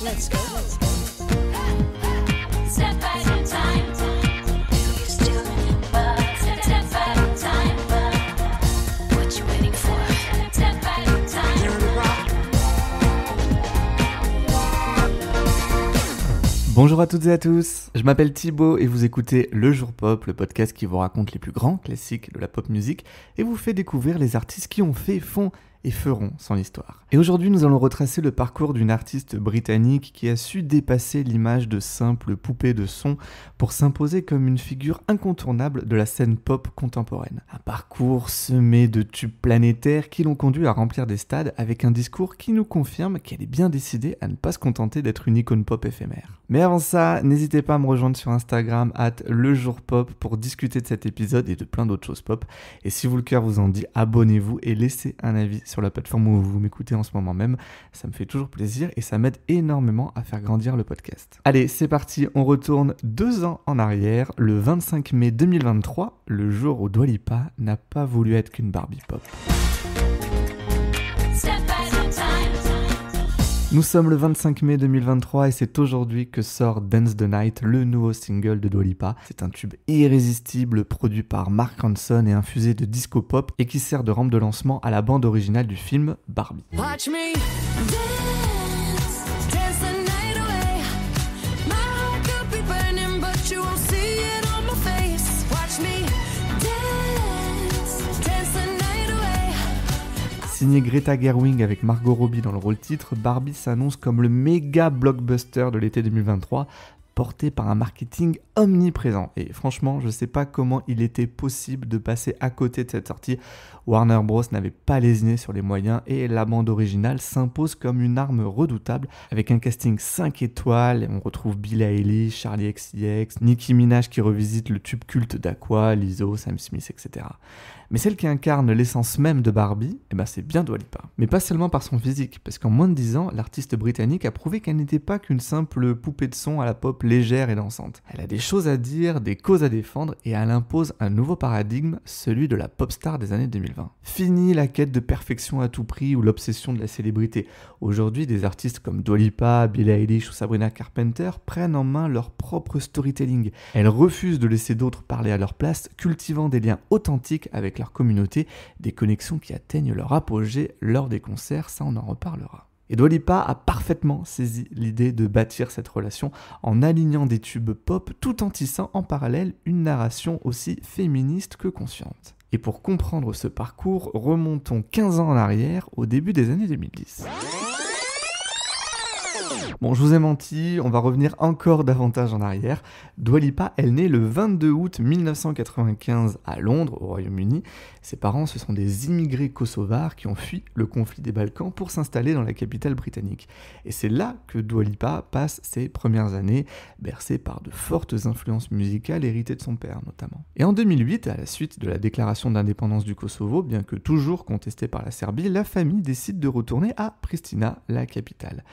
Let's go. Step back in time. Do you still remember? Step back in time. What you waiting for? Step back in time. Bonjour à toutes et à tous, je m'appelle Thibaut et vous écoutez Le Jour Pop, le podcast qui vous raconte les plus grands classiques de la pop music et vous fait découvrir les artistes qui ont fait, font et feront son histoire. Et aujourd'hui, nous allons retracer le parcours d'une artiste britannique qui a su dépasser l'image de simple poupée de son pour s'imposer comme une figure incontournable de la scène pop contemporaine. Un parcours semé de tubes planétaires qui l'ont conduit à remplir des stades avec un discours qui nous confirme qu'elle est bien décidée à ne pas se contenter d'être une icône pop éphémère. Mais avant ça, n'hésitez pas à me rejoindre sur Instagram @lejourpop pour discuter de cet épisode et de plein d'autres choses pop. Et si le cœur vous en dit, abonnez-vous et laissez un avis sur la plateforme où vous m'écoutez en ce moment même. Ça me fait toujours plaisir et ça m'aide énormément à faire grandir le podcast. Allez, c'est parti, on retourne 2 ans en arrière, le 25 mai 2023, le jour où Dua Lipa n'a pas voulu être qu'une Barbie pop. Step back in time. Nous sommes le 25 mai 2023 et c'est aujourd'hui que sort Dance the Night, le nouveau single de Dua Lipa. C'est un tube irrésistible produit par Mark Ronson et infusé de disco pop et qui sert de rampe de lancement à la bande originale du film Barbie. Watch me Dance, dance the night away. My heart could be burning, but you won't see it on my face. Watch me dance, dance the night away. Signé Greta Gerwig avec Margot Robbie dans le rôle titre, Barbie s'annonce comme le méga blockbuster de l'été 2023, porté par un marketing omniprésent. Et franchement, je sais pas comment il était possible de passer à côté de cette sortie. Warner Bros n'avait pas lésiné sur les moyens et la bande originale s'impose comme une arme redoutable avec un casting 5 étoiles. On retrouve Billie Eilish, Charli XCX, Nicki Minaj qui revisite le tube culte d'Aqua, Lizzo, Sam Smith, etc. Mais celle qui incarne l'essence même de Barbie, c'est bien Dua Lipa. Mais pas seulement par son physique, parce qu'en moins de 10 ans, l'artiste britannique a prouvé qu'elle n'était pas qu'une simple poupée de son à la pop légère et dansante. Elle a des choses à dire, des causes à défendre, et elle impose un nouveau paradigme, celui de la pop star des années 2020. Fini la quête de perfection à tout prix ou l'obsession de la célébrité. Aujourd'hui, des artistes comme Dua Lipa, Billie Eilish ou Sabrina Carpenter prennent en main leur propre storytelling. Elles refusent de laisser d'autres parler à leur place, cultivant des liens authentiques avec leur communauté, des connexions qui atteignent leur apogée lors des concerts, ça on en reparlera. Et Dua Lipa a parfaitement saisi l'idée de bâtir cette relation en alignant des tubes pop tout en tissant en parallèle une narration aussi féministe que consciente. Et pour comprendre ce parcours, remontons 15 ans en arrière, au début des années 2010. Bon, je vous ai menti, on va revenir encore davantage en arrière. Dua Lipa, elle naît le 22 août 1995 à Londres, au Royaume-Uni. Ses parents, ce sont des immigrés kosovars qui ont fui le conflit des Balkans pour s'installer dans la capitale britannique. Et c'est là que Dua Lipa passe ses premières années, bercée par de fortes influences musicales héritées de son père notamment. Et en 2008, à la suite de la déclaration d'indépendance du Kosovo, bien que toujours contestée par la Serbie, la famille décide de retourner à Pristina, la capitale.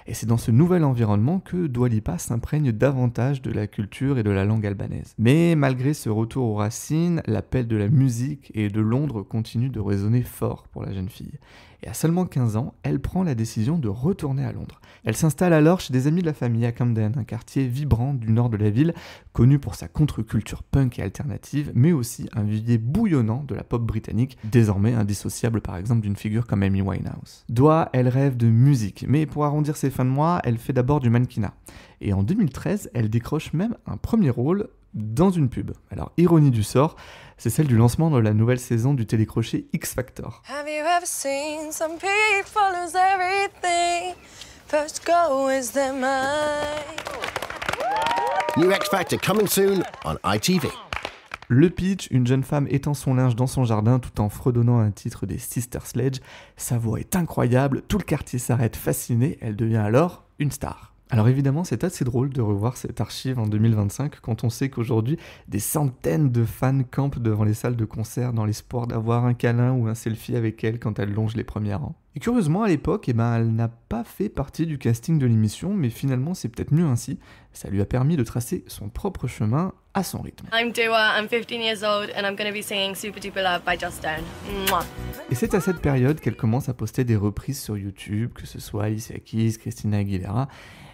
Et c'est dans ce nouvel environnement que Dua Lipa s'imprègne davantage de la culture et de la langue albanaise. Mais malgré ce retour aux racines, l'appel de la musique et de Londres continue de résonner fort pour la jeune fille. Et à seulement 15 ans, elle prend la décision de retourner à Londres. Elle s'installe alors chez des amis de la famille à Camden, un quartier vibrant du nord de la ville, connu pour sa contre-culture punk et alternative, mais aussi un vivier bouillonnant de la pop britannique, désormais indissociable par exemple d'une figure comme Amy Winehouse. Dua, elle rêve de musique, mais pour arrondir ses fins de mois, elle fait d'abord du mannequinat. Et en 2013, elle décroche même un premier rôle dans une pub. Alors, ironie du sort, c'est celle du lancement de la nouvelle saison du télécrochet X Factor. Have you ever seen some people lose everything? First go is their mind. New X Factor coming soon on ITV. Le pitch, une jeune femme étend son linge dans son jardin tout en fredonnant un titre des Sister Sledge. Sa voix est incroyable, tout le quartier s'arrête fasciné, elle devient alors une star. Alors évidemment, c'est assez drôle de revoir cette archive en 2025 quand on sait qu'aujourd'hui, des centaines de fans campent devant les salles de concert dans l'espoir d'avoir un câlin ou un selfie avec elle quand elle longe les premiers rangs. Et curieusement, à l'époque, elle n'a pas fait partie du casting de l'émission, mais finalement c'est peut-être mieux ainsi. Ça lui a permis de tracer son propre chemin à son rythme. I'm Dua, I'm 15 years old and I'm going to be singing Super Duper Love by Just Stone. Mwah. Et c'est à cette période qu'elle commence à poster des reprises sur YouTube, que ce soit Alicia Keys, Christina Aguilera.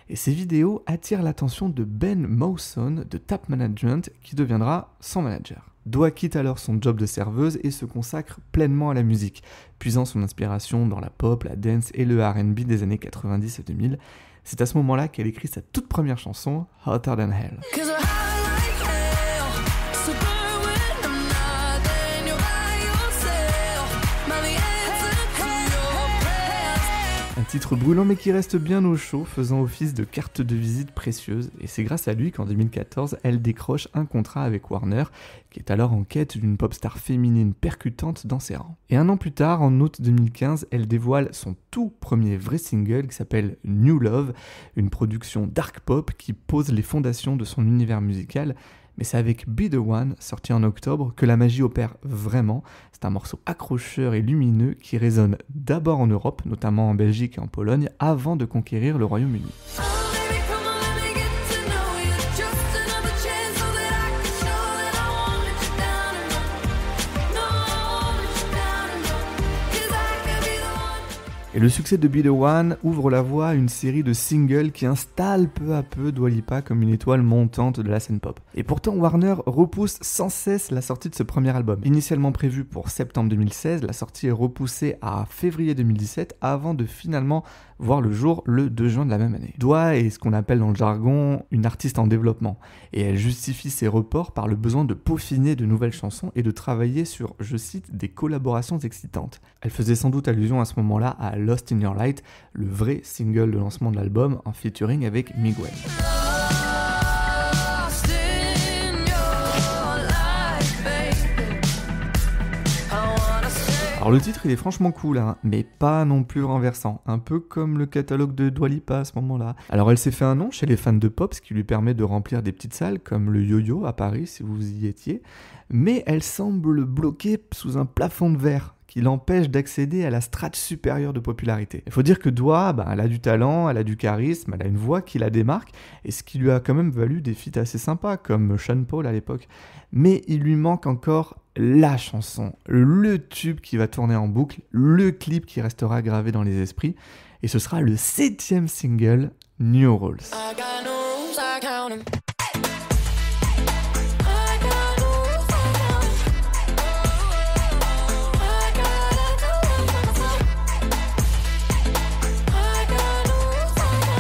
Et ces vidéos attirent l'attention de Ben Mawson de Tap Management, qui deviendra son manager. Dua quitte alors son job de serveuse et se consacre pleinement à la musique, puisant son inspiration dans la pop, la dance et le R&B des années 90 et 2000. C'est à ce moment-là qu'elle écrit sa toute première chanson, Hotter Than Hell. Cause we're high like hell, so burn when I'm not, then you're by yourself. My the answer to your prayers. Un titre brûlant mais qui reste bien au chaud, faisant office de carte de visite précieuse. Et c'est grâce à lui qu'en 2014, elle décroche un contrat avec Warner, qui est alors en quête d'une pop star féminine percutante dans ses rangs. Et un an plus tard, en août 2015, elle dévoile son tout premier vrai single qui s'appelle New Love, une production dark pop qui pose les fondations de son univers musical. Mais c'est avec Be The One, sorti en octobre, que la magie opère vraiment. C'est un morceau accrocheur et lumineux qui résonne d'abord en Europe, notamment en Belgique et en Pologne, avant de conquérir le Royaume-Uni. Oh baby, come on, let me get to know you. Just another chance so that I can show that I won't let you down and run. No, I won't let you down and run. Cause I can be the one. Et le succès de Be The One ouvre la voie à une série de singles qui installent peu à peu Dua Lipa comme une étoile montante de la scène pop. Et pourtant, Warner repousse sans cesse la sortie de ce premier album. Initialement prévu pour septembre 2016, la sortie est repoussée à février 2017 avant de finalement voir le jour le 2 juin de la même année. Dua est ce qu'on appelle dans le jargon une artiste en développement, et elle justifie ces reports par le besoin de peaufiner de nouvelles chansons et de travailler sur, je cite, des collaborations excitantes. Elle faisait sans doute allusion à ce moment-là à Lost in Your Light, le vrai single de lancement de l'album en featuring avec Miguel. Lost in your life, baby. I wanna stay. Alors le titre il est franchement cool, hein, mais pas non plus renversant, un peu comme le catalogue de Dua Lipa à ce moment-là. Alors elle s'est fait un nom chez les fans de pop, ce qui lui permet de remplir des petites salles comme le Yo-Yo à Paris si vous y étiez, mais elle semble bloquée sous un plafond de verre qui l'empêche d'accéder à la strate supérieure de popularité. Il faut dire que Dua, elle a du talent, elle a du charisme, elle a une voix qui la démarque, et ce qui lui a quand même valu des feats assez sympas, comme Sean Paul à l'époque. Mais il lui manque encore la chanson, le tube qui va tourner en boucle, le clip qui restera gravé dans les esprits, et ce sera le 7e single, New Rules. I got no rules, I count 'em. I got no rules, I count 'em. I got no rules, I count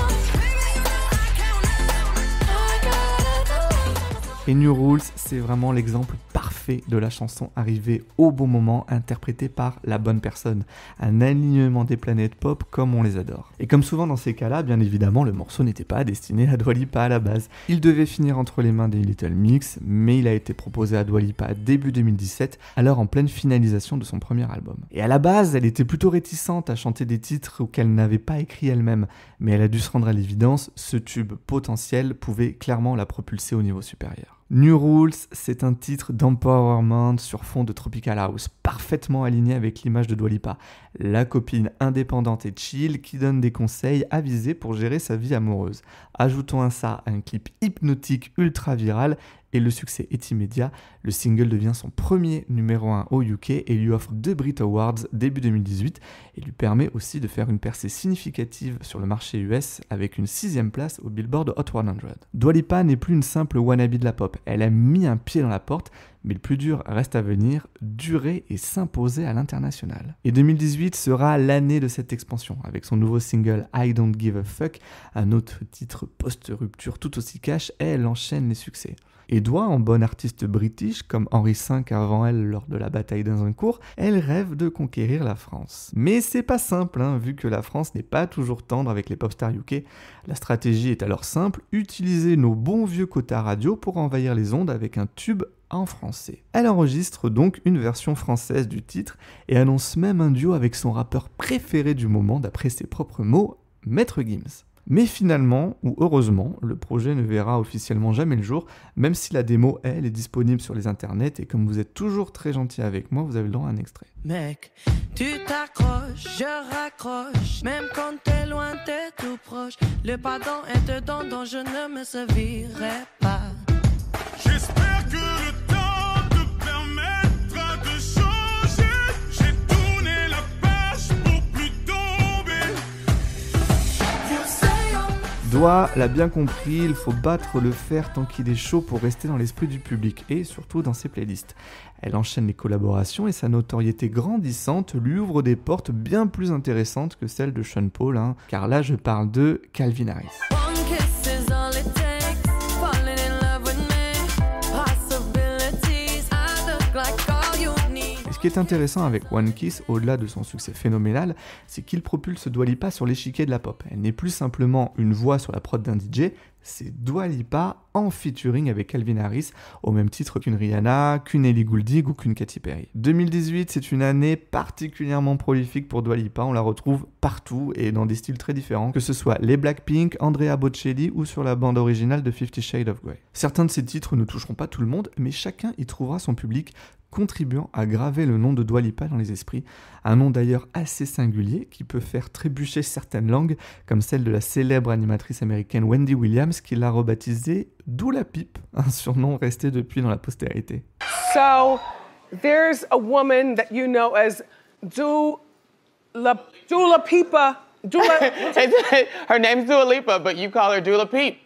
'em. Et New Rules, c'est vraiment l'exemple parfait de la chanson arrivée au bon moment, interprétée par la bonne personne. Un alignement des planètes pop comme on les adore. Et comme souvent dans ces cas-là, bien évidemment, le morceau n'était pas destiné à Dua Lipa à la base. Il devait finir entre les mains des Little Mix, mais il a été proposé à Dua Lipa début 2017, alors en pleine finalisation de son premier album. Et à la base, elle était plutôt réticente à chanter des titres qu'elle n'avait pas écrits elle-même, mais elle a dû se rendre à l'évidence, ce tube potentiel pouvait clairement la propulser au niveau supérieur. New Rules, c'est un titre d'empowerment sur fond de tropical house, parfaitement aligné avec l'image de Dua Lipa, la copine indépendante et chill qui donne des conseils avisés pour gérer sa vie amoureuse. Ajoutons à ça un clip hypnotique ultra viral et le succès est immédiat. Le single devient son premier numéro 1 au UK et lui offre 2 Brit Awards début 2018 et lui permet aussi de faire une percée significative sur le marché US avec une 6e place au Billboard Hot 100. Dua Lipa n'est plus une simple wannabe de la pop, elle a mis un pied dans la porte, mais le plus dur reste à venir, durer et s'imposer à l'international. Et 2018 sera l'année de cette expansion, avec son nouveau single I Don't Give a Fuck, un autre titre post-rupture tout aussi cash, elle enchaîne les succès. Et Dua, en bonne artiste british, comme Henri V avant elle lors de la bataille d'Azincourt, elle rêve de conquérir la France. Mais c'est pas simple, vu que la France n'est pas toujours tendre avec les pop stars UK. La stratégie est alors simple, utiliser nos bons vieux quotas radio pour envahir les ondes avec un tube en français. Elle enregistre donc une version française du titre et annonce même un duo avec son rappeur préféré du moment d'après ses propres mots, Maître Gims. Mais finalement, ou heureusement, le projet ne verra officiellement jamais le jour, même si la démo, elle, est disponible sur les internets, et comme vous êtes toujours très gentil avec moi, vous avez le droit à un extrait. Mec, tu t'accroches, je raccroche, même quand t'es loin, t'es tout proche. Le pardon est dedans dont je ne me servirai pas. J'espère que le temps te permettra de changer. J'ai tourné la page pour plus tomber. Doigt l'a bien compris, il faut battre le fer tant qu'il est chaud pour rester dans l'esprit du public et surtout dans ses playlists. Elle enchaîne les collaborations et sa notoriété grandissante lui ouvre des portes bien plus intéressantes que celles de Sean Paul, car là je parle de Calvin Harris. Ce qui est intéressant avec One Kiss, au-delà de son succès phénoménal, c'est qu'il propulse Dua Lipa sur l'échiquier de la pop. Elle n'est plus simplement une voix sur la prod d'un DJ, c'est Dua Lipa en featuring avec Calvin Harris, au même titre qu'une Rihanna, qu'une Ellie Goulding ou qu'une Katy Perry. 2018, c'est une année particulièrement prolifique pour Dua Lipa, on la retrouve partout et dans des styles très différents, que ce soit les Blackpink, Andrea Bocelli ou sur la bande originale de 50 Shades of Grey. Certains de ces titres ne toucheront pas tout le monde, mais chacun y trouvera son public, contribuant à graver le nom de Dua Lipa dans les esprits. Un nom d'ailleurs assez singulier qui peut faire trébucher certaines langues, comme celle de la célèbre animatrice américaine Wendy Williams qui l'a rebaptisée Dula Peep, un surnom resté depuis dans la postérité. So, there's a woman that you know as Dula Pipa. Her name's Dua Lipa, but you call her Dula Peep.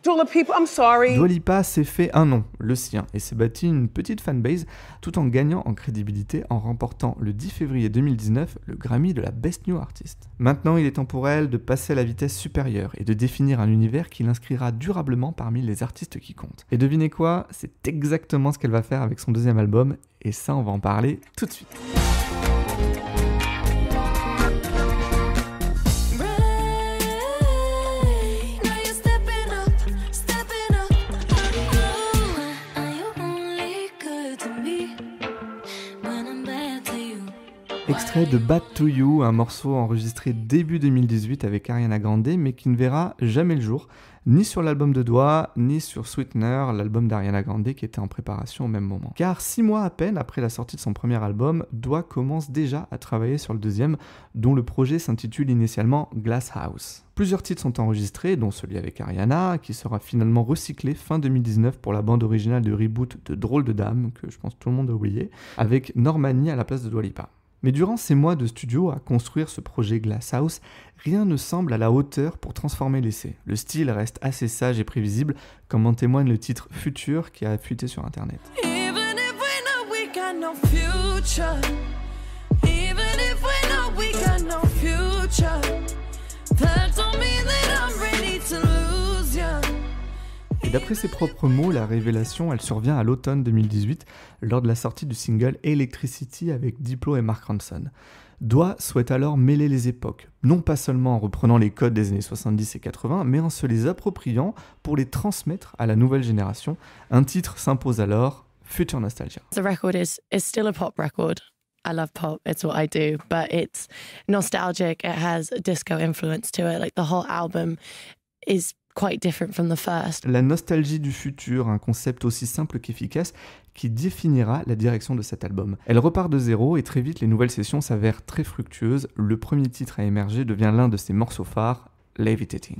Dula Pipa, I'm sorry. Dua Lipa s'est fait un nom, le sien, et s'est bâti une petite fanbase tout en gagnant en crédibilité en remportant le 10 février 2019 le Grammy de la Best New Artist. Maintenant, il est temps pour elle de passer à la vitesse supérieure et de définir un univers qui l'inscrira durablement parmi les artistes qui comptent. Et devinez quoi, c'est exactement ce qu'elle va faire avec son deuxième album, et ça, on va en parler tout de suite. Extrait de Bad to You, un morceau enregistré début 2018 avec Ariana Grande, mais qui ne verra jamais le jour, ni sur l'album de Dua, ni sur Sweetener, l'album d'Ariana Grande qui était en préparation au même moment. Car 6 mois à peine après la sortie de son premier album, Dua commence déjà à travailler sur le deuxième, dont le projet s'intitule initialement Glass House. Plusieurs titres sont enregistrés, dont celui avec Ariana, qui sera finalement recyclé fin 2019 pour la bande originale de reboot de Drôle de Dame, que je pense que tout le monde a oublié, avec Normani à la place de Dua Lipa. Mais durant ces mois de studio à construire ce projet Glass House, rien ne semble à la hauteur pour transformer l'essai. Le style reste assez sage et prévisible, comme en témoigne le titre Future qui a fuité sur internet. Et d'après ses propres mots, la révélation, elle survient à l'automne 2018, lors de la sortie du single Electricity avec Diplo et Mark Ronson. Dua souhaite alors mêler les époques, non pas seulement en reprenant les codes des années 70 et 80, mais en se les appropriant pour les transmettre à la nouvelle génération. Un titre s'impose alors, Future Nostalgia. The record is still a pop record. I love pop, it's what I do, but it's nostalgic, it has a disco influence to it, like the whole album is quite different from the first. La nostalgie du futur, un concept aussi simple qu'efficace qui définira la direction de cet album. Elle repart de zéro et très vite les nouvelles sessions s'avèrent très fructueuses. Le premier titre à émerger devient l'un de ses morceaux phares, Levitating.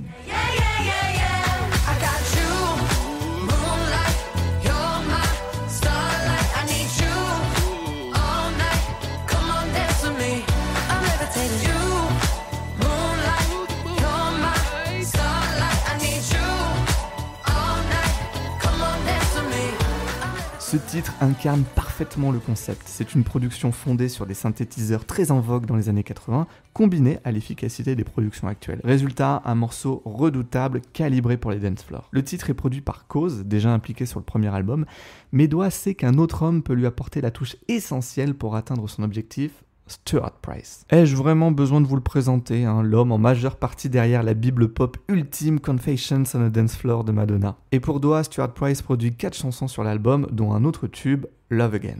Ce titre incarne parfaitement le concept. C'est une production fondée sur des synthétiseurs très en vogue dans les années 80, combinée à l'efficacité des productions actuelles. Résultat, un morceau redoutable, calibré pour les dance floors. Le titre est produit par Cause, déjà impliqué sur le premier album, mais Dua sait qu'un autre homme peut lui apporter la touche essentielle pour atteindre son objectif, Stuart Price. Ai-je vraiment besoin de vous le présenter, l'homme en majeure partie derrière la bible pop ultime Confessions on a Dance Floor de Madonna. Et pour Dua, Stuart Price produit 4 chansons sur l'album, dont un autre tube, Love Again.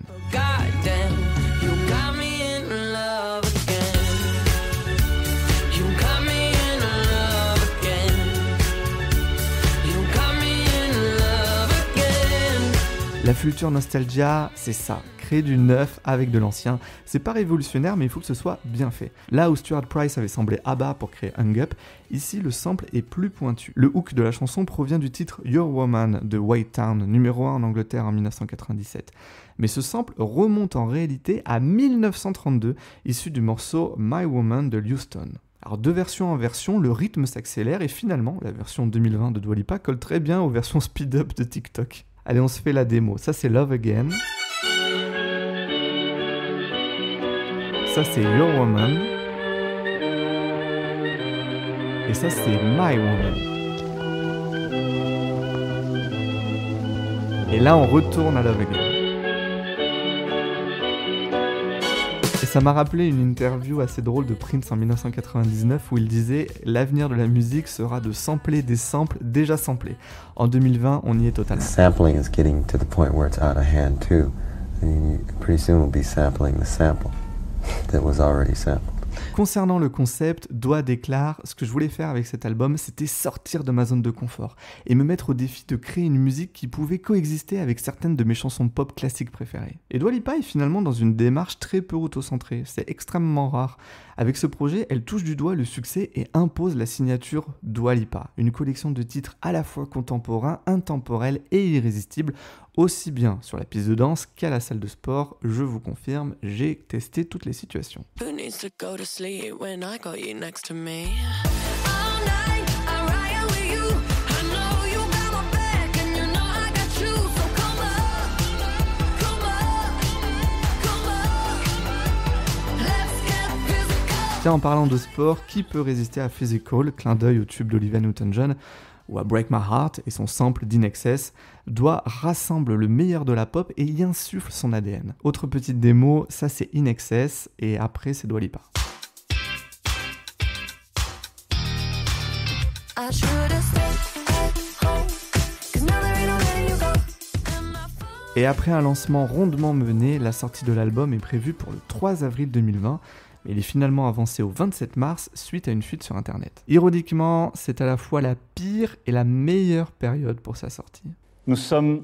La future nostalgia, c'est ça, créer du neuf avec de l'ancien. C'est pas révolutionnaire, mais il faut que ce soit bien fait. Là où Stuart Price avait semblé ABBA pour créer Hung Up, ici le sample est plus pointu. Le hook de la chanson provient du titre Your Woman de White Town, numéro 1 en Angleterre en 1997. Mais ce sample remonte en réalité à 1932, issu du morceau My Woman de Houston. Alors de version en version, le rythme s'accélère et finalement, la version 2020 de Dua Lipa colle très bien aux versions speed-up de TikTok. Allez, on se fait la démo. Ça, c'est Love Again. Ça, c'est Your Woman. Et ça, c'est My Woman. Et là, on retourne à Love Again. Et ça m'a rappelé une interview assez drôle de Prince en 1999 où il disait « L'avenir de la musique sera de sampler des samples déjà samplés. En 2020, on y est totalement. » Sampling is getting to the point where it's out of hand too. And pretty soon we'll be sampling the sample that was already sampled. Concernant le concept, Dua déclare « Ce que je voulais faire avec cet album, c'était sortir de ma zone de confort et me mettre au défi de créer une musique qui pouvait coexister avec certaines de mes chansons pop classiques préférées. » Et Dua Lipa est finalement dans une démarche très peu autocentrée, c'est extrêmement rare. Avec ce projet, elle touche du doigt le succès et impose la signature Dua Lipa, une collection de titres à la fois contemporains, intemporels et irrésistibles, aussi bien sur la piste de danse qu'à la salle de sport. Je vous confirme, j'ai testé toutes les situations. Who needs to go to sleep when I got you next to me? All night, I ride with you. I know you got my back, and you know I got you. So come up, come up, come up. Let's get physical. Tiens, en parlant de sport, qui peut résister à Physical, clin d'œil au tube d'Olivia Newton-John, ou à Break My Heart et son sample d'In Excess, Dua rassemble le meilleur de la pop et y insuffle son ADN. Autre petite démo, ça c'est In Excess et après c'est Dua Lipa. I should've stayed at home, 'cause now there ain't no letting you go. And my phone. Et après un lancement rondement mené, la sortie de l'album est prévue pour le 3 avril 2020, mais il est finalement avancé au 27 mars suite à une fuite sur internet. Ironiquement, c'est à la fois la pire et la meilleure période pour sa sortie. Nous sommes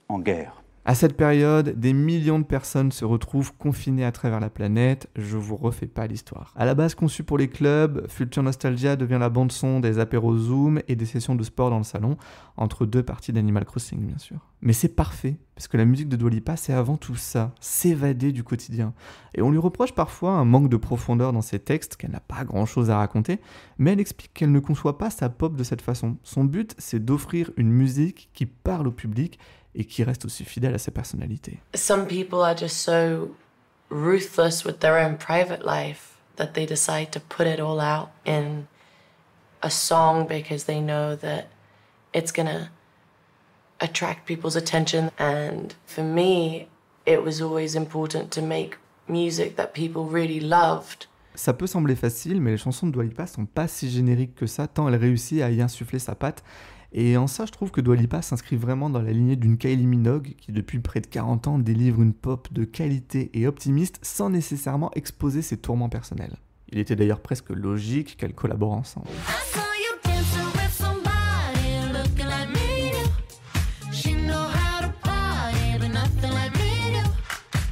en guerre. À cette période, des millions de personnes se retrouvent confinées à travers la planète, je vous refais pas l'histoire. À la base conçue pour les clubs, Future Nostalgia devient la bande-son des apéros Zoom et des sessions de sport dans le salon, entre deux parties d'Animal Crossing bien sûr. Mais c'est parfait, parce que la musique de Dua Lipa c'est avant tout ça, s'évader du quotidien. Et on lui reproche parfois un manque de profondeur dans ses textes, qu'elle n'a pas grand-chose à raconter, mais elle explique qu'elle ne conçoit pas sa pop de cette façon. Son but c'est d'offrir une musique qui parle au public, et qui reste aussi fidèle à sa personnalité. Some people are just so ruthless with their own private life that they decide to put it all out in a song because they know that it's gonna attract people's attention. And for me, it was always important to make music that people really loved. Ça peut sembler facile, mais les chansons de Dua Lipa sont pas si génériques que ça, tant elle réussit à y insuffler sa patte. Et en ça, je trouve que Dua Lipa s'inscrit vraiment dans la lignée d'une Kylie Minogue qui, depuis près de 40 ans, délivre une pop de qualité et optimiste sans nécessairement exposer ses tourments personnels. Il était d'ailleurs presque logique qu'elles collaborent ensemble. I saw you dancing with somebody looking like me. She know how to party, but nothing like me.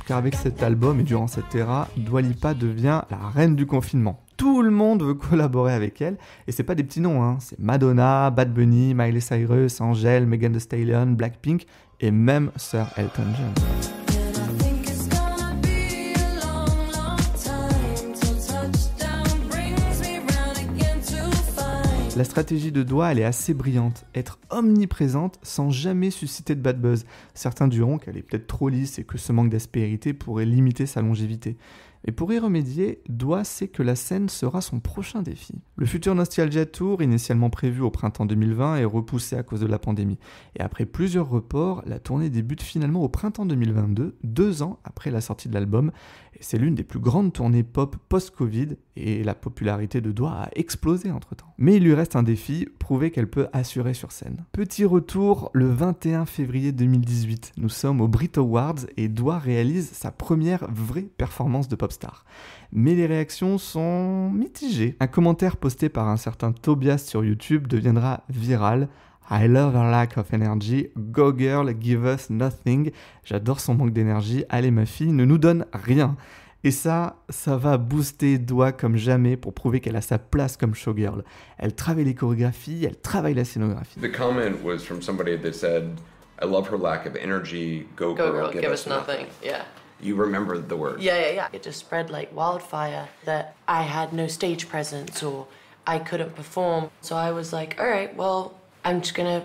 Car avec cet album et durant cette ère, Dua Lipa devient la reine du confinement. Tout le monde veut collaborer avec elle, et c'est pas des petits noms, hein. C'est Madonna, Bad Bunny, Miley Cyrus, Angèle, Megan Thee Stallion, Blackpink, et même Sir Elton John. And I think it's gonna be a long, long time till touchdown brings me round again to find. La stratégie de Dua, elle est assez brillante. Être omniprésente sans jamais susciter de bad buzz. Certains diront qu'elle est peut-être trop lisse et que ce manque d'aspérité pourrait limiter sa longévité. Et pour y remédier, Dua sait que la scène sera son prochain défi. Le Future Nostalgia Tour, initialement prévu au printemps 2020, est repoussé à cause de la pandémie. Et après plusieurs reports, la tournée débute finalement au printemps 2022, 2 ans après la sortie de l'album. Et c'est l'une des plus grandes tournées pop post-Covid, et la popularité de Dua a explosé entre-temps. Mais il lui reste un défi, prouver qu'elle peut assurer sur scène. Petit retour le 21 février 2018. Nous sommes aux Brit Awards et Dua réalise sa première vraie performance de popstar. Mais les réactions sont mitigées. Un commentaire posté par un certain Tobias sur YouTube deviendra viral. I love her lack of energy, go girl, give us nothing. J'adore son manque d'énergie, allez ma fille, ne nous donne rien. Et ça va booster Dua comme jamais pour prouver qu'elle a sa place comme showgirl. Elle travaille les chorégraphies, elle travaille la scénographie. The comment was from somebody that said, I love her lack of energy, go girl, give us nothing. Yeah. You remember the words. Yeah. It just spread like wildfire that I had no stage presence or I couldn't perform. So I was like, all right, well, I'm just gonna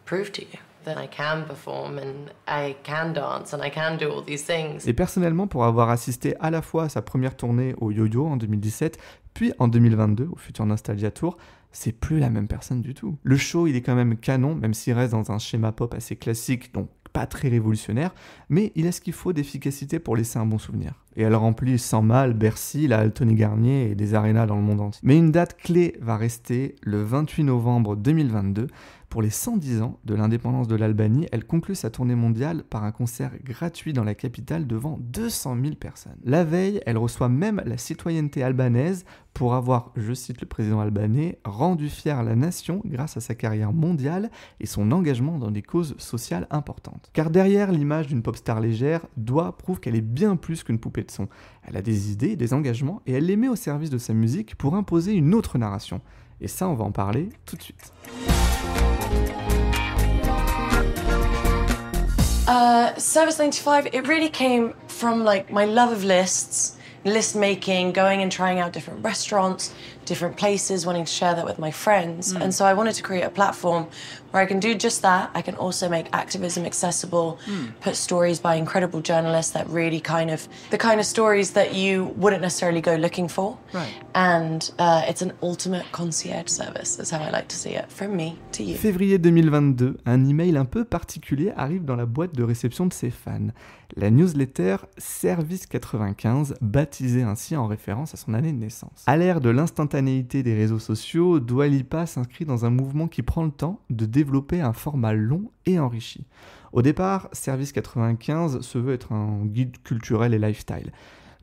prove to you that I can perform and I can dance and I can do all these things. Et personnellement, pour avoir assisté à la fois à sa première tournée au Yo-Yo en 2017, puis en 2022 au Future Nostalgia Tour, c'est plus la même personne du tout. Le show, il est quand même canon, même s'il reste dans un schéma pop assez classique, donc pas très révolutionnaire, mais il a ce qu'il faut d'efficacité pour laisser un bon souvenir. Et elle remplit sans mal Bercy, la Altony Garnier et des arénas dans le monde entier. Mais une date clé va rester le 28 novembre 2022. Pour les 110 ans de l'indépendance de l'Albanie, elle conclut sa tournée mondiale par un concert gratuit dans la capitale devant 200 000 personnes. La veille, elle reçoit même la citoyenneté albanaise pour avoir, je cite le président albanais, rendu fière la nation grâce à sa carrière mondiale et son engagement dans des causes sociales importantes. Car derrière l'image d'une pop star légère, Dua prouve qu'elle est bien plus qu'une poupée de son. Elle a des idées, des engagements et elle les met au service de sa musique pour imposer une autre narration. Et ça, on va en parler tout de suite. Service 95, it really came from like my love of lists, list making, going and trying out different restaurants, different places, wanting to share that with my friends. And so I wanted to create a platform where I can do just that. I can also make activism accessible, put stories by incredible journalists that really the kind of stories that you wouldn't necessarily go looking for. Right. And it's an ultimate concierge service, is how I like to see it, from me to you. Février 2022, un email un peu particulier arrive dans la boîte de réception de ses fans. La newsletter Service 95, baptisée ainsi en référence à son année de naissance. À l'ère de l'instantanéité des réseaux sociaux, Dua Lipa s'inscrit dans un mouvement qui prend le temps de développer un format long et enrichi. Au départ, Service 95 se veut être un guide culturel et lifestyle.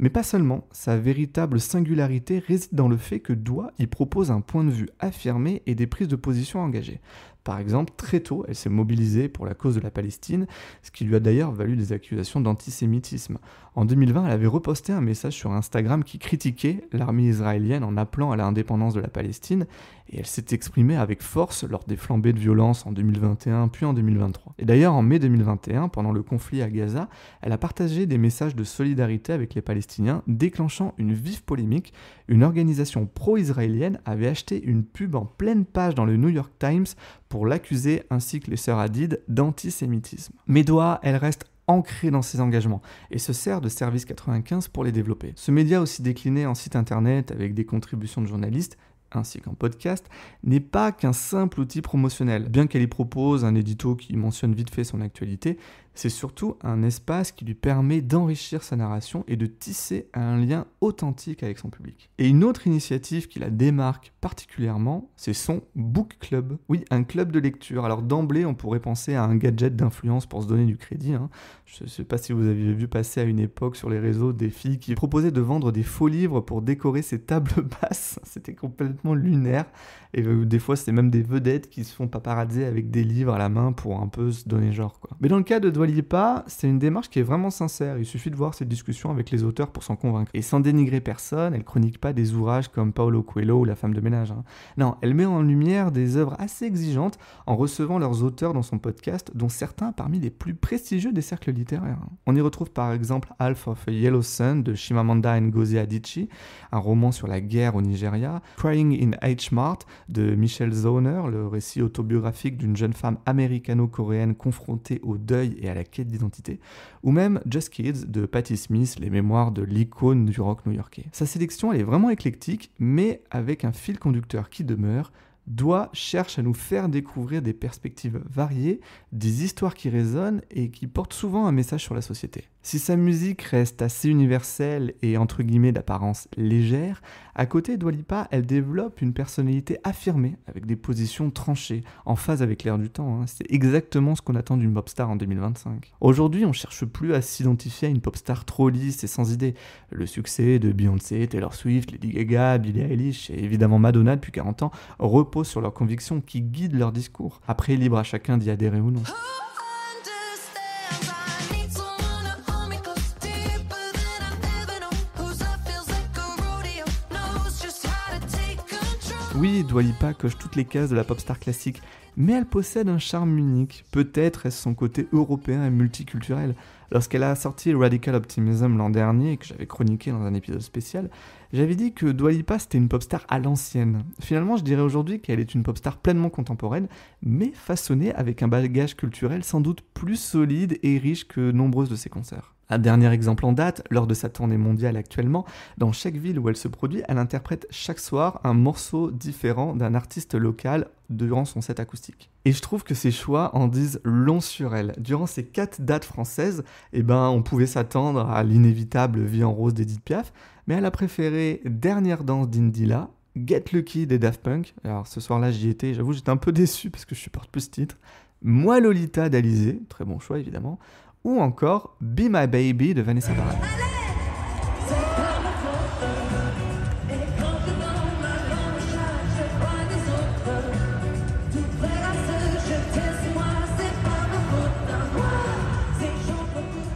Mais pas seulement, sa véritable singularité réside dans le fait que Dua y propose un point de vue affirmé et des prises de position engagées. Par exemple, très tôt, elle s'est mobilisée pour la cause de la Palestine, ce qui lui a d'ailleurs valu des accusations d'antisémitisme. En 2020, elle avait reposté un message sur Instagram qui critiquait l'armée israélienne en appelant à l'indépendance de la Palestine, et elle s'est exprimée avec force lors des flambées de violence en 2021 puis en 2023. Et d'ailleurs, en mai 2021, pendant le conflit à Gaza, elle a partagé des messages de solidarité avec les Palestiniens, déclenchant une vive polémique. Une organisation pro-israélienne avait acheté une pub en pleine page dans le New York Times pour l'accuser, ainsi que les sœurs Hadid, d'antisémitisme. Mais Dua, elle reste ancrée dans ses engagements et se sert de Service 95 pour les développer. Ce média, aussi décliné en site internet avec des contributions de journalistes, ainsi qu'un podcast, n'est pas qu'un simple outil promotionnel. Bien qu'elle y propose un édito qui mentionne vite fait son actualité, c'est surtout un espace qui lui permet d'enrichir sa narration et de tisser un lien authentique avec son public. Et une autre initiative qui la démarque particulièrement, c'est son Book Club. Oui, un club de lecture. Alors d'emblée, on pourrait penser à un gadget d'influence pour se donner du crédit. Je ne sais pas si vous avez vu passer à une époque sur les réseaux des filles qui proposaient de vendre des faux livres pour décorer ces tables basses. C'était complètement lunaire. Et des fois, c'est même des vedettes qui se font paparazzer avec des livres à la main pour un peu se donner genre, quoi. Mais dans le cas de Dua Lipa, c'est une démarche qui est vraiment sincère. Il suffit de voir ses discussions avec les auteurs pour s'en convaincre. Et sans dénigrer personne, elle chronique pas des ouvrages comme Paulo Coelho ou La femme de ménage. Non, elle met en lumière des œuvres assez exigeantes en recevant leurs auteurs dans son podcast, dont certains parmi les plus prestigieux des cercles littéraires. On y retrouve par exemple Half of a Yellow Sun de Chimamanda Ngozi Adichie, un roman sur la guerre au Nigeria, Crying in H Mart de Michelle Zauner, le récit autobiographique d'une jeune femme américano-coréenne confrontée au deuil et à la quête d'identité, ou même Just Kids de Patti Smith, les mémoires de l'icône du rock new-yorkais. Sa sélection, elle est vraiment éclectique, mais avec un fil conducteur qui demeure. Dua cherche à nous faire découvrir des perspectives variées, des histoires qui résonnent et qui portent souvent un message sur la société. Si sa musique reste assez universelle et entre guillemets d'apparence légère, à côté Dua Lipa, elle développe une personnalité affirmée, avec des positions tranchées, en phase avec l'air du temps. C'est exactement ce qu'on attend d'une pop star en 2025. Aujourd'hui, on cherche plus à s'identifier à une pop star trop lisse et sans idée. Le succès de Beyoncé, Taylor Swift, Lady Gaga, Billie Eilish et évidemment Madonna depuis 40 ans repose sur leurs convictions qui guident leur discours. Après, libre à chacun d'y adhérer ou non. Oui, Dua Lipa coche toutes les cases de la pop star classique, mais elle possède un charme unique. Peut-être est-ce son côté européen et multiculturel. Lorsqu'elle a sorti Radical Optimism l'an dernier, que j'avais chroniqué dans un épisode spécial, j'avais dit que Dua Lipa c'était une pop star à l'ancienne. Finalement, je dirais aujourd'hui qu'elle est une pop star pleinement contemporaine, mais façonnée avec un bagage culturel sans doute plus solide et riche que nombreuses de ses concerts. Un dernier exemple en date, lors de sa tournée mondiale actuellement, dans chaque ville où elle se produit, elle interprète chaque soir un morceau différent d'un artiste local durant son set acoustique. Et je trouve que ces choix en disent long sur elle. Durant ces 4 dates françaises, on pouvait s'attendre à l'inévitable Vie en rose d'Edith Piaf, mais elle a préféré Dernière danse d'Indila, Get Lucky des Daft Punk, alors ce soir-là j'y étais, j'avoue j'étais un peu déçu parce que je supporte plus ce titre, Moi Lolita d'Alizé, très bon choix évidemment, ou encore Be My Baby de Vanessa Paradis.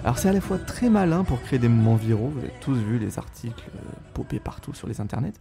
Alors c'est à la fois très malin pour créer des moments viraux, vous avez tous vu les articles popés partout sur les internets,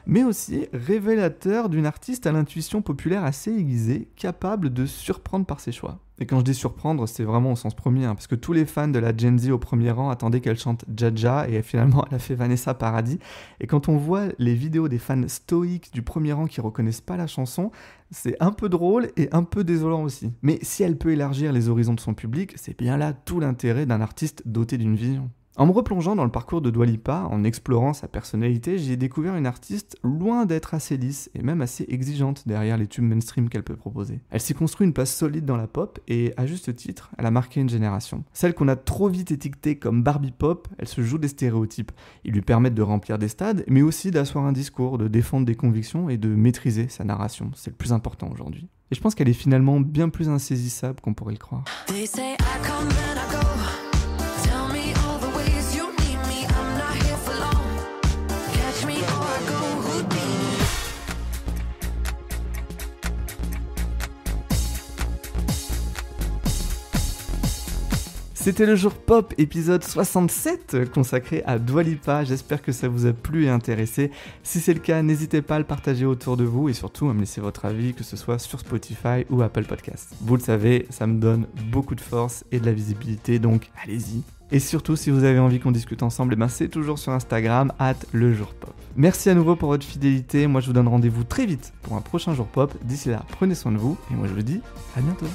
mais aussi révélateur d'une artiste à l'intuition populaire assez aiguisée, capable de surprendre par ses choix. Et quand je dis surprendre, c'est vraiment au sens premier, parce que tous les fans de la Gen Z au premier rang attendaient qu'elle chante Jaja, et finalement elle a fait Vanessa Paradis. Et quand on voit les vidéos des fans stoïques du premier rang qui reconnaissent pas la chanson, c'est un peu drôle et un peu désolant aussi. Mais si elle peut élargir les horizons de son public, c'est bien là tout l'intérêt d'un artiste doté d'une vision. En me replongeant dans le parcours de Dua Lipa, en explorant sa personnalité, j'ai découvert une artiste loin d'être assez lisse et même assez exigeante derrière les tubes mainstream qu'elle peut proposer. Elle s'est construit une place solide dans la pop et, à juste titre, elle a marqué une génération. Celle qu'on a trop vite étiquetée comme Barbie pop, elle se joue des stéréotypes. Ils lui permettent de remplir des stades, mais aussi d'asseoir un discours, de défendre des convictions et de maîtriser sa narration. C'est le plus important aujourd'hui. Et je pense qu'elle est finalement bien plus insaisissable qu'on pourrait le croire. C'était le jour pop épisode 67 consacré à Dua Lipa, j'espère que ça vous a plu et intéressé. Si c'est le cas, n'hésitez pas à le partager autour de vous et surtout à me laisser votre avis, que ce soit sur Spotify ou Apple Podcasts. Vous le savez, ça me donne beaucoup de force et de la visibilité, donc allez-y. Et surtout, si vous avez envie qu'on discute ensemble, c'est toujours sur Instagram, @lejourpop. Merci à nouveau pour votre fidélité, moi je vous donne rendez-vous très vite pour un prochain jour pop. D'ici là, prenez soin de vous et moi je vous dis à bientôt.